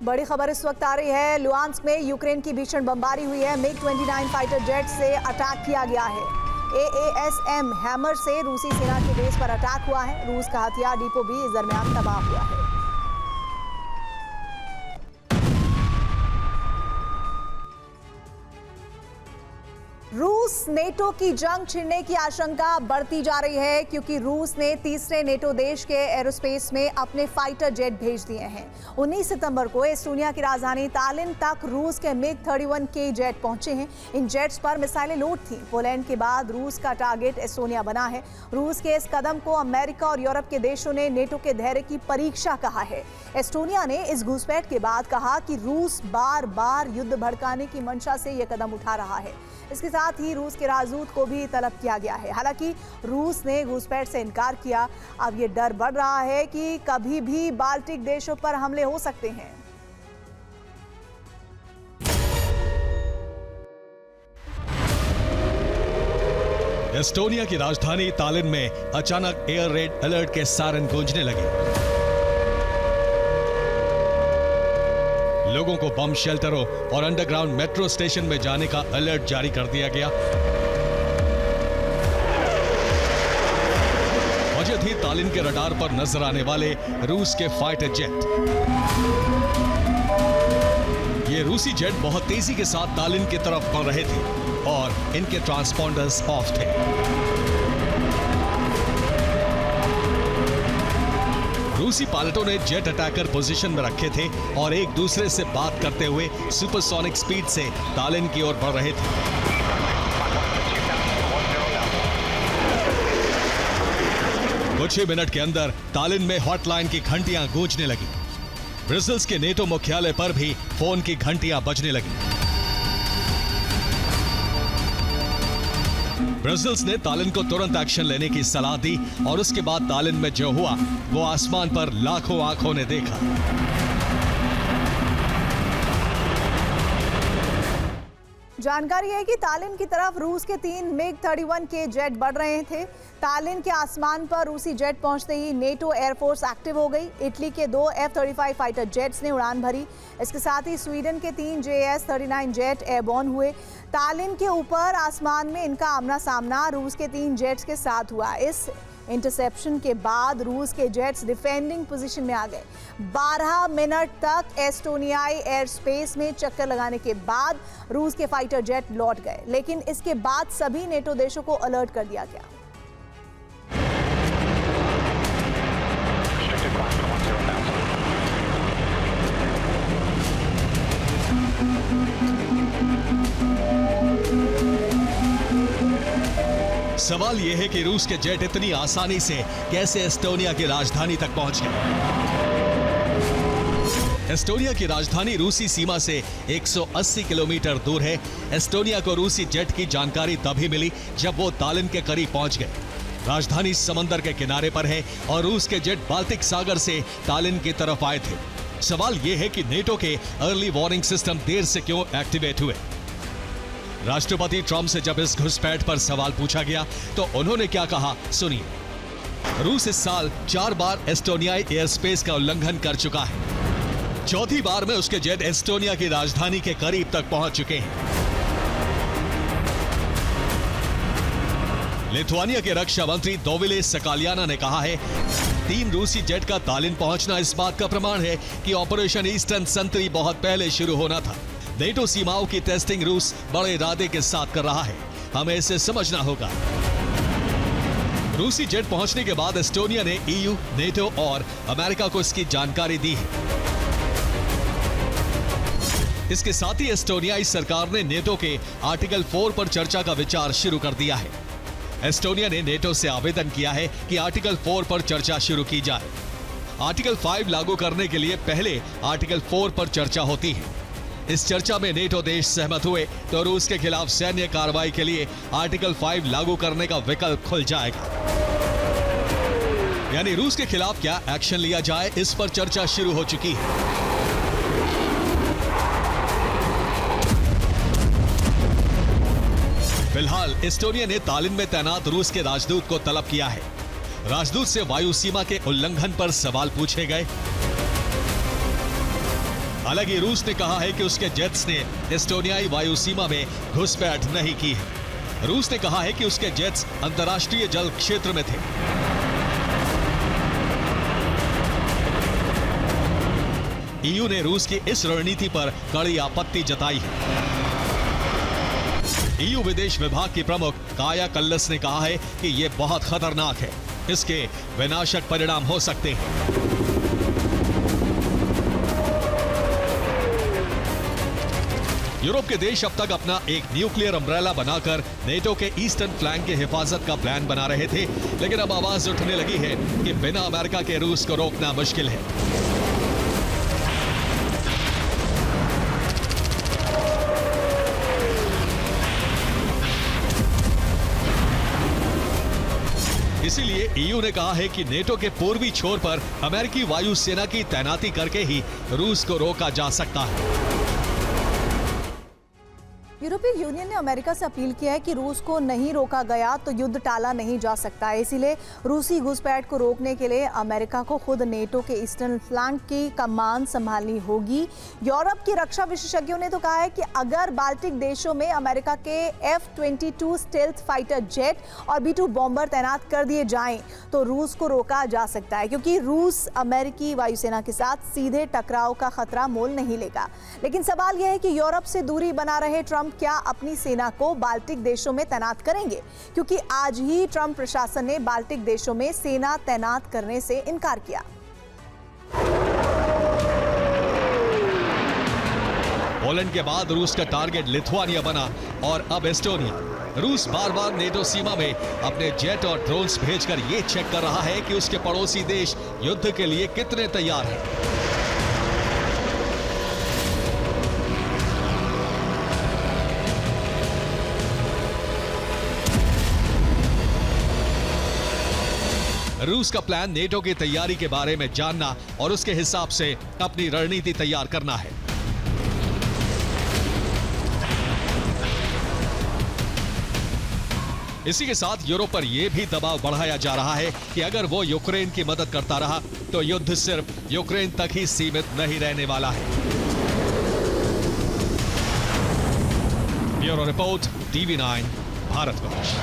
बड़ी खबर इस वक्त आ रही है। लुहांस्क में यूक्रेन की भीषण बमबारी हुई है। MiG-29 फाइटर जेट से अटैक किया गया है। AASM हैमर से रूसी सेना की बेस पर अटैक हुआ है। रूस का हथियार डिपो भी इस दरमियान तबाह हुआ है। रूस नेटो की जंग छिड़ने की आशंका बढ़ती जा रही है, क्योंकि रूस ने तीसरे नेटो देश के एरोस्पेस में अपने फाइटर जेट भेज दिए हैं। 19 सितंबर को एस्टोनिया की राजधानी तालिन तक रूस के MiG-31K जेट पहुंचे हैं। इन जेट्स पर मिसाइलें लोड थी। पोलैंड के बाद रूस का टारगेट एस्टोनिया बना है। रूस के इस कदम को अमेरिका और यूरोप के देशों ने नेटो के धैर्य की परीक्षा कहा है। एस्टोनिया ने इस घुसपैठ के बाद कहा कि रूस बार बार युद्ध भड़काने की मंशा से यह कदम उठा रहा है। इसके साथ ही रूस के राजदूत को भी तलब किया गया है। हालांकि रूस ने घुसपैठ से इनकार किया। अब ये डर बढ़ रहा है कि कभी भी बाल्टिक देशों पर हमले हो सकते हैं। एस्टोनिया की राजधानी तालिन में अचानक एयर रेड अलर्ट के सायरन गूंजने लगे। लोगों को बम शेल्टरों और अंडरग्राउंड मेट्रो स्टेशन में जाने का अलर्ट जारी कर दिया गया। मौजूद ही तालिन के रडार पर नजर आने वाले रूस के फाइटर जेट। ये रूसी जेट बहुत तेजी के साथ तालिन की तरफ बढ़ रहे थे और इनके ट्रांसपॉन्डर्स ऑफ थे। रूसी पायलटों ने जेट अटैकर पोजीशन में रखे थे और एक दूसरे से बात करते हुए सुपरसोनिक स्पीड से तालिन की ओर बढ़ रहे थे। कुछ ही मिनट के अंदर तालिन में हॉटलाइन की घंटियां गूंजने लगी। ब्रसेल्स के नेटो मुख्यालय पर भी फोन की घंटियां बजने लगी। ब्रसेल्स ने तालिन को तुरंत एक्शन लेने की सलाह दी और उसके बाद तालिन में जो हुआ वो आसमान पर लाखों आंखों ने देखा। जानकारी है कि तालिन की तरफ रूस के 3 MiG-31K जेट बढ़ रहे थे। तालिन के आसमान पर रूसी जेट पहुंचते ही नेटो एयरफोर्स एक्टिव हो गई। इटली के 2 F-35 फाइटर जेट्स ने उड़ान भरी। इसके साथ ही स्वीडन के 3 JS-39 जेट एयरबॉर्न हुए। तालिन के ऊपर आसमान में इनका आमना सामना रूस के 3 जेट्स के साथ हुआ। इस इंटरसेप्शन के बाद रूस के जेट्स डिफेंडिंग पोजीशन में आ गए। 12 मिनट तक एस्टोनियाई एयर स्पेस में चक्कर लगाने के बाद रूस के फाइटर जेट लौट गए, लेकिन इसके बाद सभी नेटो देशों को अलर्ट कर दिया गया। सवाल यह है कि रूस के जेट इतनी आसानी से कैसे एस्टोनिया की राजधानी तक पहुंच गए। एस्टोनिया की राजधानी रूसी सीमा से 180 किलोमीटर दूर है। एस्टोनिया को रूसी जेट की जानकारी तभी मिली जब वो तालिन के करीब पहुंच गए। राजधानी समंदर के किनारे पर है और रूस के जेट बाल्टिक सागर से तालिन की तरफ आए थे। सवाल यह है कि नेटो के अर्ली वार्निंग सिस्टम देर से क्यों एक्टिवेट हुए। राष्ट्रपति ट्रंप से जब इस घुसपैठ पर सवाल पूछा गया तो उन्होंने क्या कहा, सुनिए। रूस इस साल 4 बार एस्टोनियाई एयर स्पेस का उल्लंघन कर चुका है। चौथी बार में उसके जेट एस्टोनिया की राजधानी के करीब तक पहुंच चुके हैं। लिथुआनिया के रक्षा मंत्री दोविले सकालियाना ने कहा है, 3 रूसी जेट का तालिन पहुंचना इस बात का प्रमाण है कि ऑपरेशन ईस्टर्न संतरी बहुत पहले शुरू होना था। नेटो सीमाओं की टेस्टिंग रूस बड़े इरादे के साथ कर रहा है, हमें इसे समझना होगा। रूसी जेट पहुंचने के बाद एस्टोनिया ने EU, नेटो और अमेरिका को इसकी जानकारी दी है। इसके साथ ही एस्टोनियाई सरकार ने नेटो के आर्टिकल 4 पर चर्चा का विचार शुरू कर दिया है। एस्टोनिया ने नेटो से आवेदन किया है कि आर्टिकल 4 पर चर्चा शुरू की जाए। आर्टिकल 5 लागू करने के लिए पहले आर्टिकल 4 पर चर्चा होती है। इस चर्चा में नेटो देश सहमत हुए तो रूस के खिलाफ सैन्य कार्रवाई के लिए आर्टिकल 5 लागू करने का विकल्प खुल जाएगा। यानी रूस के खिलाफ क्या एक्शन लिया जाए, इस पर चर्चा शुरू हो चुकी है। फिलहाल एस्टोनिया ने तालिन में तैनात रूस के राजदूत को तलब किया है। राजदूत से वायु सीमा के उल्लंघन पर सवाल पूछे गए। हालांकि रूस ने कहा है कि उसके जेट्स ने एस्टोनियाई वायु सीमा में घुसपैठ नहीं की है। रूस ने कहा है कि उसके जेट्स अंतर्राष्ट्रीय जल क्षेत्र में थे। ईयू ने रूस की इस रणनीति पर कड़ी आपत्ति जताई है। ईयू विदेश विभाग की प्रमुख काया कल्लस ने कहा है कि यह बहुत खतरनाक है, इसके विनाशक परिणाम हो सकते हैं। यूरोप के देश अब तक अपना एक न्यूक्लियर अम्ब्रेला बनाकर नेटो के ईस्टर्न फ्लैंक की हिफाजत का प्लान बना रहे थे, लेकिन अब आवाज उठने लगी है कि बिना अमेरिका के रूस को रोकना मुश्किल है। इसीलिए ईयू ने कहा है कि नेटो के पूर्वी छोर पर अमेरिकी वायुसेना की तैनाती करके ही रूस को रोका जा सकता है। यूरोपीय यूनियन ने अमेरिका से अपील किया है कि रूस को नहीं रोका गया तो युद्ध टाला नहीं जा सकता है। इसीलिए रूसी घुसपैठ को रोकने के लिए अमेरिका को खुद नेटो के ईस्टर्न फ्लैंक की कमान संभालनी होगी। यूरोप की रक्षा विशेषज्ञों ने तो कहा है कि अगर बाल्टिक देशों में अमेरिका के F-22 स्टेल्थ फाइटर जेट और B-2 बॉम्बर तैनात कर दिए जाएं तो रूस को रोका जा सकता है, क्योंकि रूस अमेरिकी वायुसेना के साथ सीधे टकराव का खतरा मोल नहीं लेगा। लेकिन सवाल यह है कि यूरोप से दूरी बना रहे ट्रंप क्या अपनी सेना को बाल्टिक देशों में तैनात करेंगे, क्योंकि आज ही ट्रंप प्रशासन ने बाल्टिक देशों में सेना तैनात करने से इनकार किया। पोलैंड के बाद रूस का टारगेट लिथुआनिया बना और अब एस्टोनिया। रूस बार बार नेटो सीमा में अपने जेट और ड्रोन्स भेजकर यह चेक कर रहा है कि उसके पड़ोसी देश युद्ध के लिए कितने तैयार हैं। रूस का प्लान नेटो की तैयारी के बारे में जानना और उसके हिसाब से अपनी रणनीति तैयार करना है। इसी के साथ यूरोप पर यह भी दबाव बढ़ाया जा रहा है कि अगर वो यूक्रेन की मदद करता रहा तो युद्ध सिर्फ यूक्रेन तक ही सीमित नहीं रहने वाला है। Bureau report, TV9, Bharatvarsh.